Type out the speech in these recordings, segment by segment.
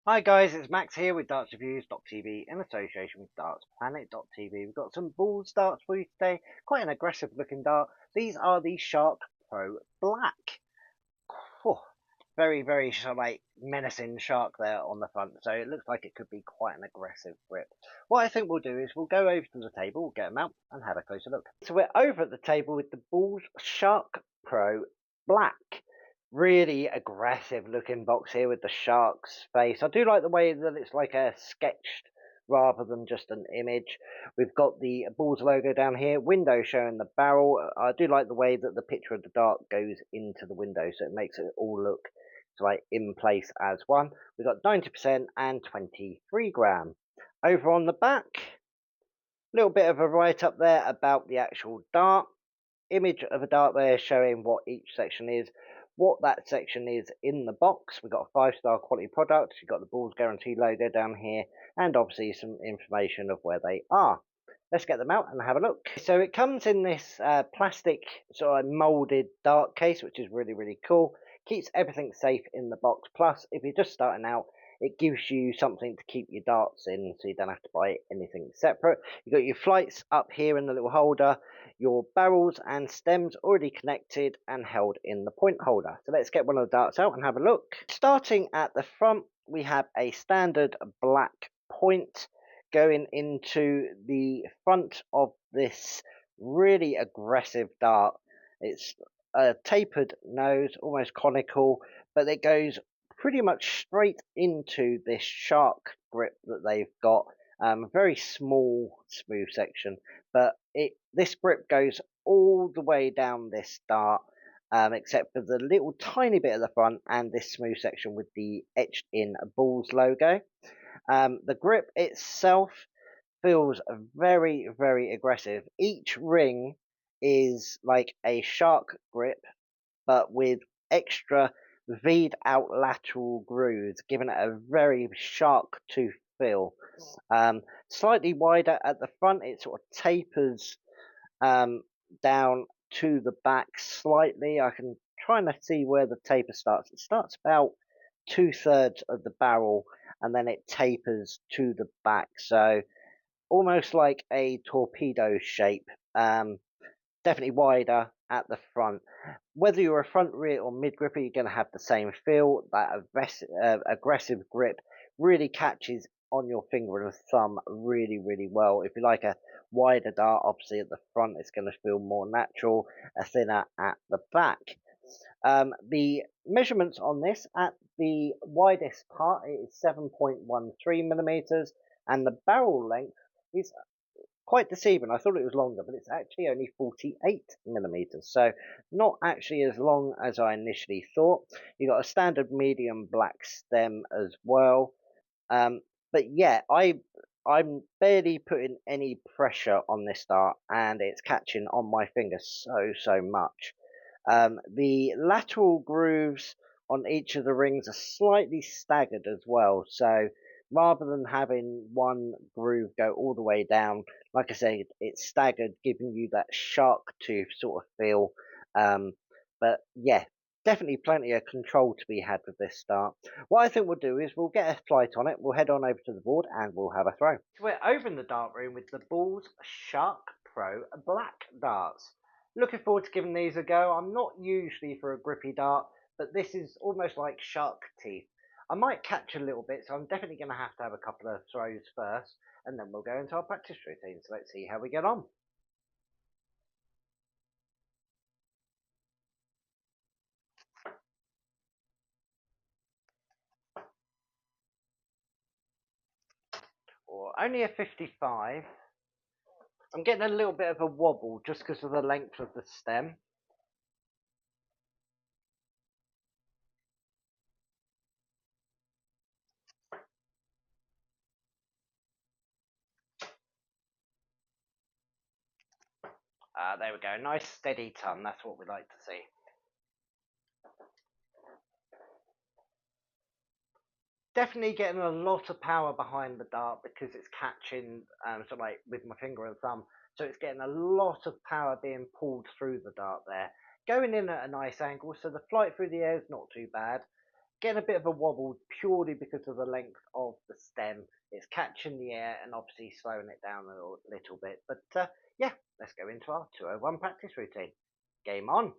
Hi guys, it's Max here with dartsreviews.tv in association with dartsplanet.tv. We've got some balls darts for you today. Quite an aggressive looking dart. These are the Shark Pro Black. Whew. Very like menacing shark there on the front, so it looks like it could be quite an aggressive grip. What I think we'll do is we'll go over to the table, we'll get them out and have a closer look. So we're over at the table with the Balls Shark Pro Black. Really aggressive looking box here with the shark's face. I do like the way that it's like a sketched rather than just an image. We've got the Balls logo down here, window showing the barrel. I do like the way that the picture of the dart goes into the window, so it makes it all look like in place as one. We've got 90% and 23 gram. Over on the back, a little bit of a write up there about the actual dart. Image of a dart there showing what each section is, what that section is in the box. We've got a 5-star quality product. You've got the Balls Guarantee logo down here, and obviously some information of where they are. Let's get them out and have a look. So it comes in this plastic sort of molded dart case, which is really cool. Keeps everything safe in the box. Plus, if you're just starting out, it gives you something to keep your darts in, so you don't have to buy anything separate. You've got your flights up here in the little holder, your barrels and stems already connected and held in the point holder. So let's get one of the darts out and have a look. Starting at the front, we have a standard black point going into the front of this really aggressive dart. It's a tapered nose, almost conical, but it goes pretty much straight into this shark grip that they've got. Very small, smooth section, but this grip goes all the way down this dart, except for the little tiny bit at the front and this smooth section with the etched in Balls logo. The grip itself feels very aggressive. Each ring is like a shark grip, but with extra V'd out lateral grooves, giving it a very shark tooth feel. Slightly wider at the front, it sort of tapers down to the back slightly. I can try and see where the taper starts. It starts about 2/3 of the barrel and then it tapers to the back. So almost like a torpedo shape. Definitely wider at the front. Whether you're a front, rear, or mid gripper, you're going to have the same feel. That aggressive grip really catches on your finger and thumb really well. If you like a wider dart, obviously at the front, it's going to feel more natural, a thinner at the back. The measurements on this at the widest part is 7.13 millimeters, and the barrel length is quite deceiving. I thought it was longer, but it's actually only 48 millimeters, so not actually as long as I initially thought. You got a standard medium black stem as well, but yeah, I'm barely putting any pressure on this dart, and it's catching on my finger so much. The lateral grooves on each of the rings are slightly staggered as well, so rather than having one groove go all the way down, like I said, it's staggered, giving you that shark tooth sort of feel. But yeah, definitely plenty of control to be had with this dart. What I think we'll do is we'll get a flight on it, we'll head on over to the board and we'll have a throw. So we're over in the dart room with the Balls Shark Pro Black darts. Looking forward to giving these a go. I'm not usually for a grippy dart, but this is almost like shark teeth. I might catch a little bit, so I'm definitely going to have a couple of throws first, and then we'll go into our practice routine. So let's see how we get on. Or only a 55. I'm getting a little bit of a wobble just because of the length of the stem. There we go. Nice steady ton. That's what we like to see. Definitely getting a lot of power behind the dart because it's catching sort of like with my finger and thumb. So it's getting a lot of power being pulled through the dart there. Going in at a nice angle, so the flight through the air is not too bad. getting a bit of a wobble purely because of the length of the stem. It's catching the air and obviously slowing it down a little bit. But yeah, let's go into our 201 practice routine. Game on.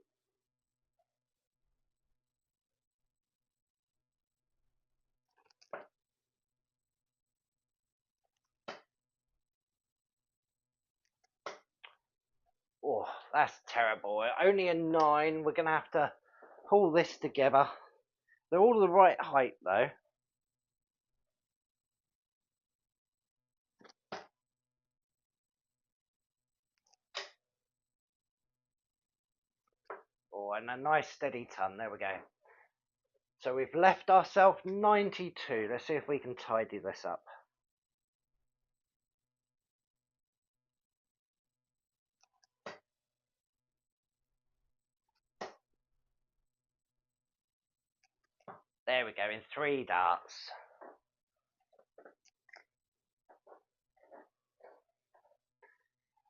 Oh, that's terrible. Only a 9. We're going to have to pull this together. They're all the right height though. Oh, and a nice steady ton. There we go. So we've left ourselves 92. Let's see if we can tidy this up. There we go, in 3 darts.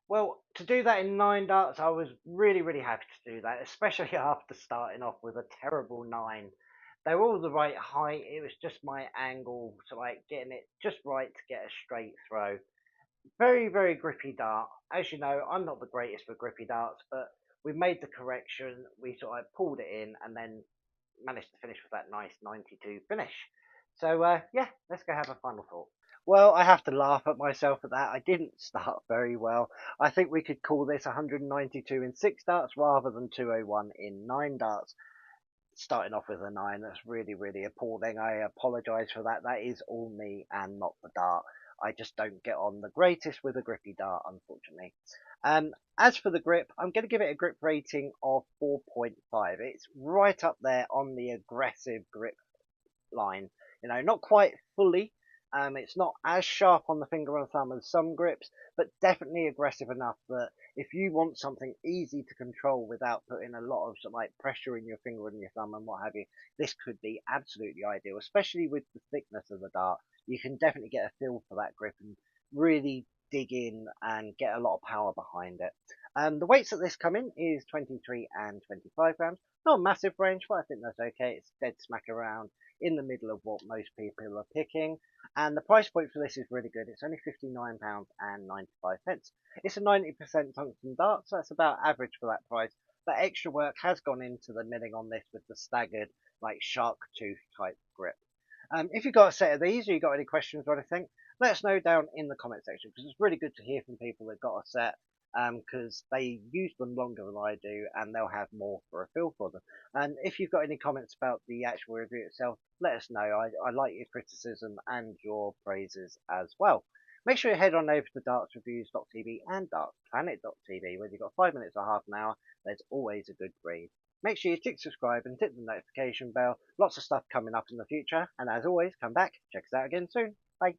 Well, to do that in 9 darts, I was really, really happy to do that, especially after starting off with a terrible 9. They were all the right height. It was just my angle, so like getting it just right to get a straight throw. Very, very grippy dart. As you know, I'm not the greatest for grippy darts, but we made the correction. We sort of pulled it in and then managed to finish with that nice 92 finish. So yeah, let's go have a final thought. Well, I have to laugh at myself at that. I didn't start very well. I think we could call this 192 in 6 darts rather than 201 in 9 darts. Starting off with a 9, that's really, really appalling. I apologise for that. That is all me and not the dart. I just don't get on the greatest with a grippy dart, unfortunately. As for the grip, I'm going to give it a grip rating of 4.5. It's right up there on the aggressive grip line. You know, not quite fully. It's not as sharp on the finger and thumb as some grips, but definitely aggressive enough that if you want something easy to control without putting a lot of sort of like pressure in your finger and your thumb and what have you, this could be absolutely ideal, especially with the thickness of the dart. You can definitely get a feel for that grip and really dig in and get a lot of power behind it. The weights that this come in is 23 and 25 grams. Not a massive range, but I think that's okay. It's dead smack around in the middle of what most people are picking. And the price point for this is really good. It's only £59.95. It's a 90% tungsten dart, so that's about average for that price. But extra work has gone into the milling on this with the staggered, like shark tooth type grip. If you've got a set of these or you've got any questions or anything, let us know down in the comment section because it's really good to hear from people that got a set because they use them longer than I do and they'll have more for a feel for them. And if you've got any comments about the actual review itself, let us know. I like your criticism and your praises as well. Make sure you head on over to dartsreviews.tv and dartsplanet.tv. Whether you've got 5 minutes or half an hour, there's always a good read. Make sure you tick subscribe and hit the notification bell. Lots of stuff coming up in the future. And as always, come back, check us out again soon. Bye.